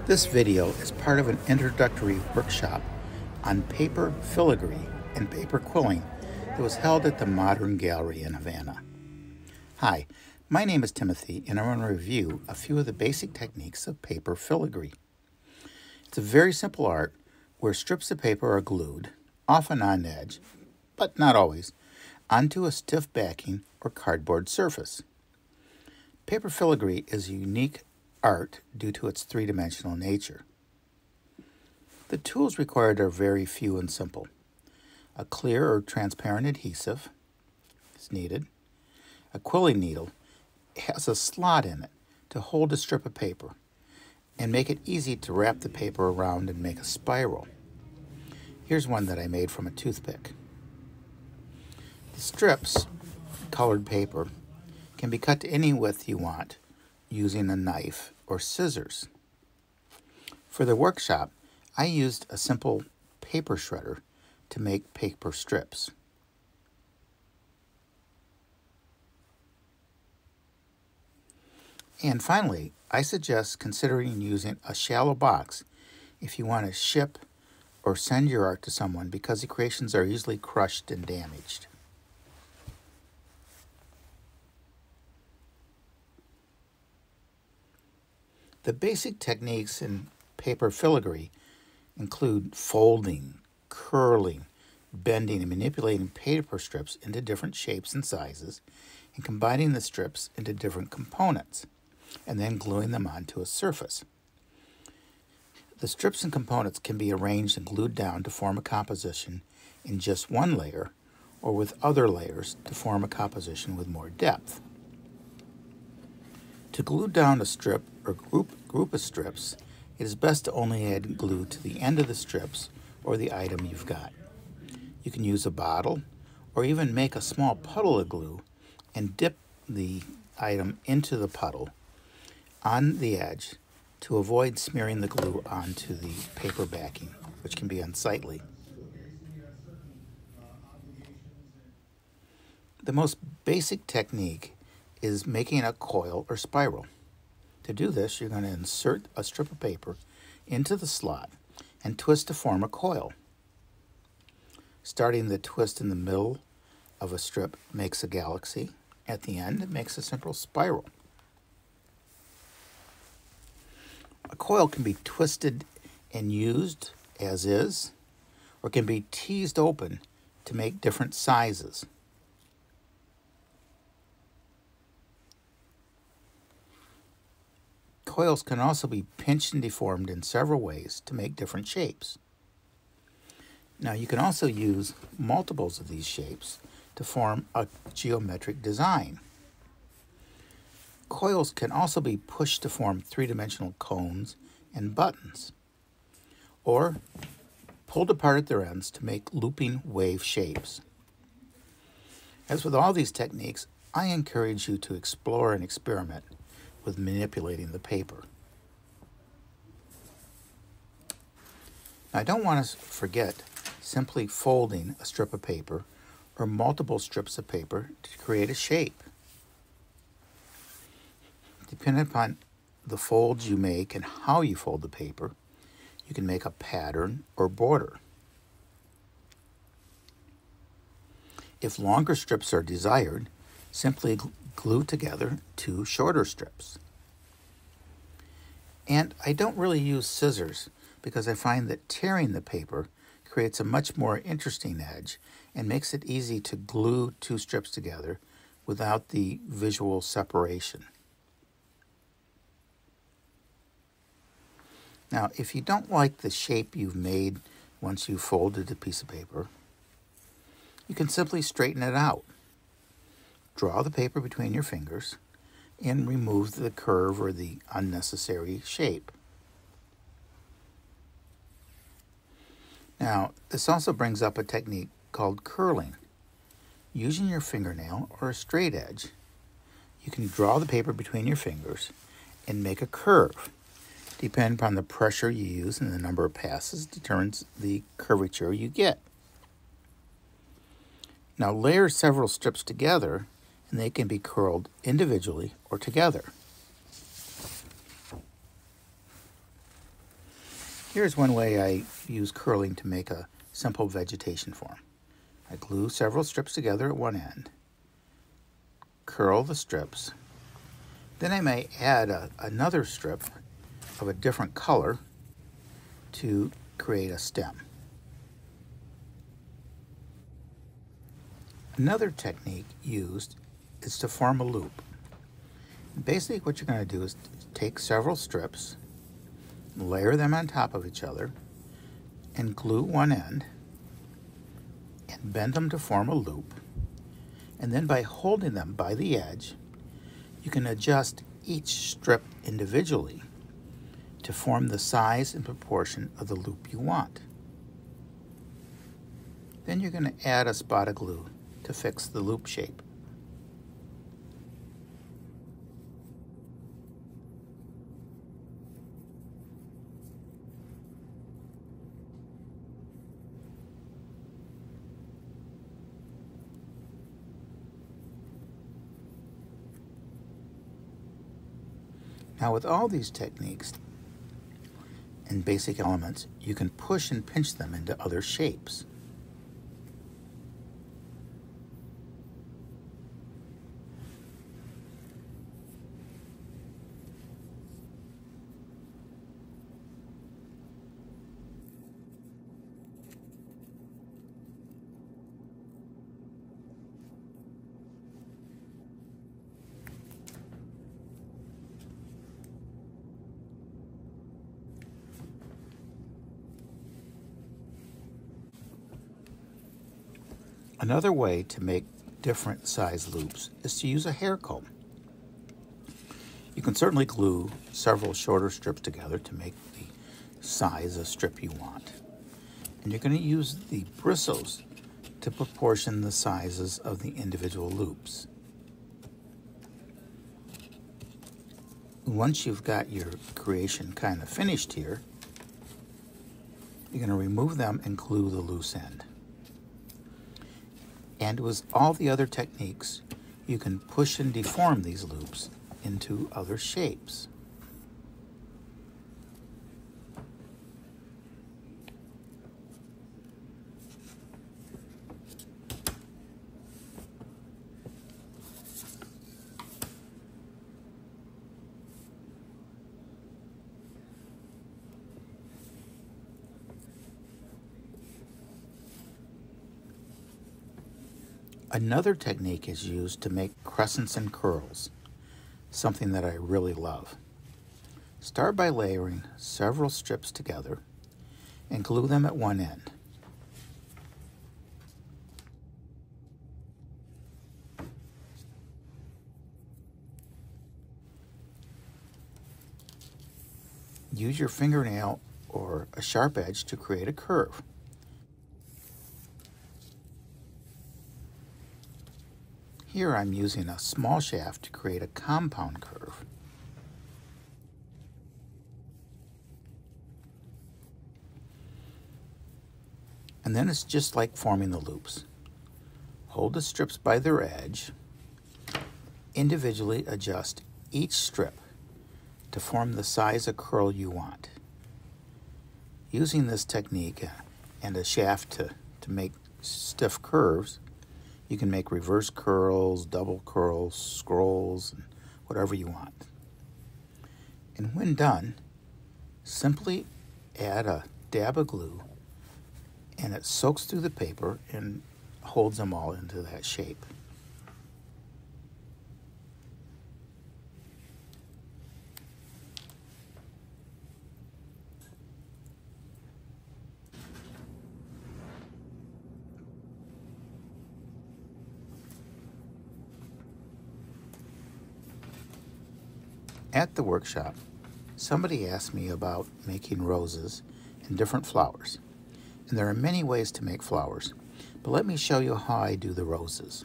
This video is part of an introductory workshop on paper filigree and paper quilling that was held at the Modern Gallery in Havana. Hi, my name is Timothy, and I want to review a few of the basic techniques of paper filigree. It's a very simple art where strips of paper are glued, often on edge, but not always, onto a stiff backing or cardboard surface. Paper filigree is a unique art due to its three-dimensional nature. The tools required are very few and simple. A clear or transparent adhesive is needed. A quilling needle has a slot in it to hold a strip of paper and make it easy to wrap the paper around and make a spiral. Here's one that I made from a toothpick. The strips, colored paper, can be cut to any width you want using a knife or scissors. For the workshop, I used a simple paper shredder to make paper strips. And finally, I suggest considering using a shallow box if you want to ship or send your art to someone, because the creations are easily crushed and damaged. The basic techniques in paper filigree include folding, curling, bending, and manipulating paper strips into different shapes and sizes, and combining the strips into different components, and then gluing them onto a surface. The strips and components can be arranged and glued down to form a composition in just one layer, or with other layers to form a composition with more depth. To glue down a strip or group of strips, it is best to only add glue to the end of the strips or the item you've got. You can use a bottle or even make a small puddle of glue and dip the item into the puddle on the edge to avoid smearing the glue onto the paper backing, which can be unsightly. The most basic technique is making a coil or spiral. To do this, you're going to insert a strip of paper into the slot and twist to form a coil. Starting the twist in the middle of a strip makes a galaxy. At the end, it makes a central spiral. A coil can be twisted and used as is, or can be teased open to make different sizes. Coils can also be pinched and deformed in several ways to make different shapes. Now, you can also use multiples of these shapes to form a geometric design. Coils can also be pushed to form three-dimensional cones and buttons, or pulled apart at their ends to make looping wave shapes. As with all these techniques, I encourage you to explore and experiment with manipulating the paper. Now, I don't want to forget simply folding a strip of paper or multiple strips of paper to create a shape. Depending upon the folds you make and how you fold the paper, you can make a pattern or border. If longer strips are desired, simply glue together two shorter strips. And I don't really use scissors because I find that tearing the paper creates a much more interesting edge and makes it easy to glue two strips together without the visual separation. Now, if you don't like the shape you've made once you've folded a piece of paper, you can simply straighten it out. Draw the paper between your fingers and remove the curve or the unnecessary shape. Now, this also brings up a technique called curling. Using your fingernail or a straight edge, you can draw the paper between your fingers and make a curve. Depending upon the pressure you use and the number of passes determines the curvature you get. Now, layer several strips together and they can be curled individually or together. Here's one way I use curling to make a simple vegetation form. I glue several strips together at one end, curl the strips, then I may add another strip of a different color to create a stem. Another technique used is to form a loop. Basically what you're going to do is take several strips, layer them on top of each other, and glue one end, and bend them to form a loop. And then by holding them by the edge, you can adjust each strip individually to form the size and proportion of the loop you want. Then you're going to add a spot of glue to fix the loop shape. Now with all these techniques and basic elements, you can push and pinch them into other shapes. Another way to make different size loops is to use a hair comb. You can certainly glue several shorter strips together to make the size of strip you want. And you're going to use the bristles to proportion the sizes of the individual loops. Once you've got your creation kind of finished here, you're going to remove them and glue the loose end. And with all the other techniques, you can push and deform these loops into other shapes. Another technique is used to make crescents and curls, something that I really love. Start by layering several strips together and glue them at one end. Use your fingernail or a sharp edge to create a curve. Here I'm using a small shaft to create a compound curve. And then it's just like forming the loops. Hold the strips by their edge, individually adjust each strip to form the size of curl you want. Using this technique and a shaft to make stiff curves, you can make reverse curls, double curls, scrolls, and whatever you want. And when done, simply add a dab of glue and it soaks through the paper and holds them all into that shape. At the workshop, somebody asked me about making roses and different flowers. And there are many ways to make flowers, but let me show you how I do the roses.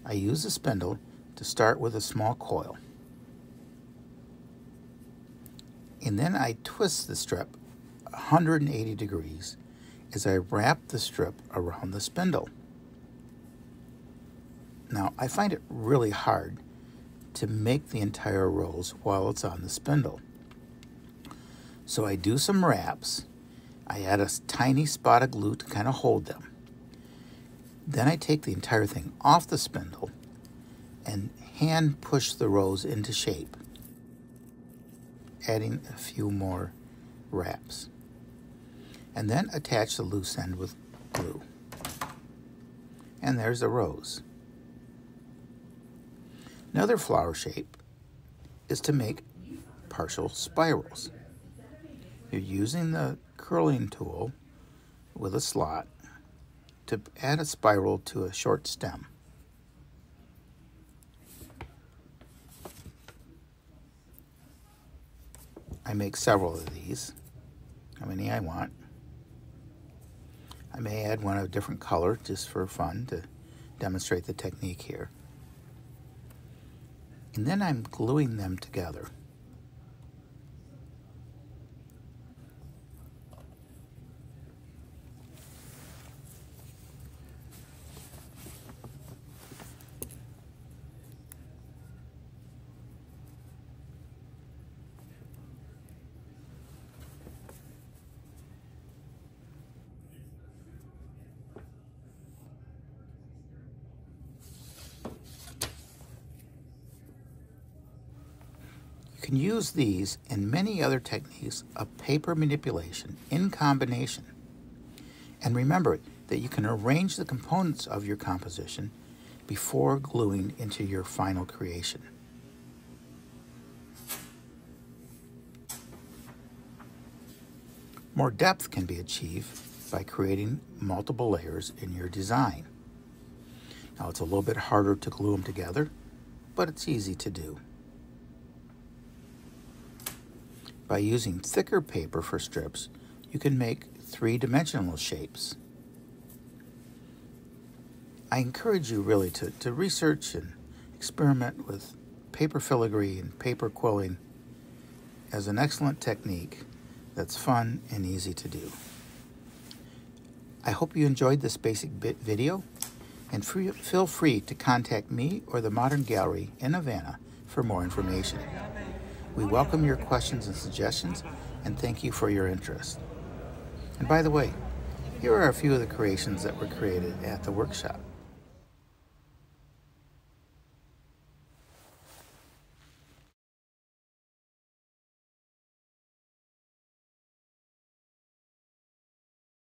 I use a spindle to start with a small coil. And then I twist the strip 180 degrees as I wrap the strip around the spindle. Now, I find it really hard to make the entire rose while it's on the spindle. So I do some wraps. I add a tiny spot of glue to kind of hold them. Then I take the entire thing off the spindle and hand push the rows into shape, adding a few more wraps. And then attach the loose end with glue. And there's the rose. Another flower shape is to make partial spirals. You're using the curling tool with a slot to add a spiral to a short stem. I make several of these, how many I want. I may add one of a different color just for fun to demonstrate the technique here. And then I'm gluing them together. You can use these and many other techniques of paper manipulation in combination. And remember that you can arrange the components of your composition before gluing into your final creation. More depth can be achieved by creating multiple layers in your design. Now it's a little bit harder to glue them together, but it's easy to do. By using thicker paper for strips, you can make three-dimensional shapes. I encourage you really to research and experiment with paper filigree and paper quilling as an excellent technique that's fun and easy to do. I hope you enjoyed this basic video, and feel free to contact me or the Modern Gallery in Havana for more information. We welcome your questions and suggestions, and thank you for your interest. And by the way, here are a few of the creations that were created at the workshop.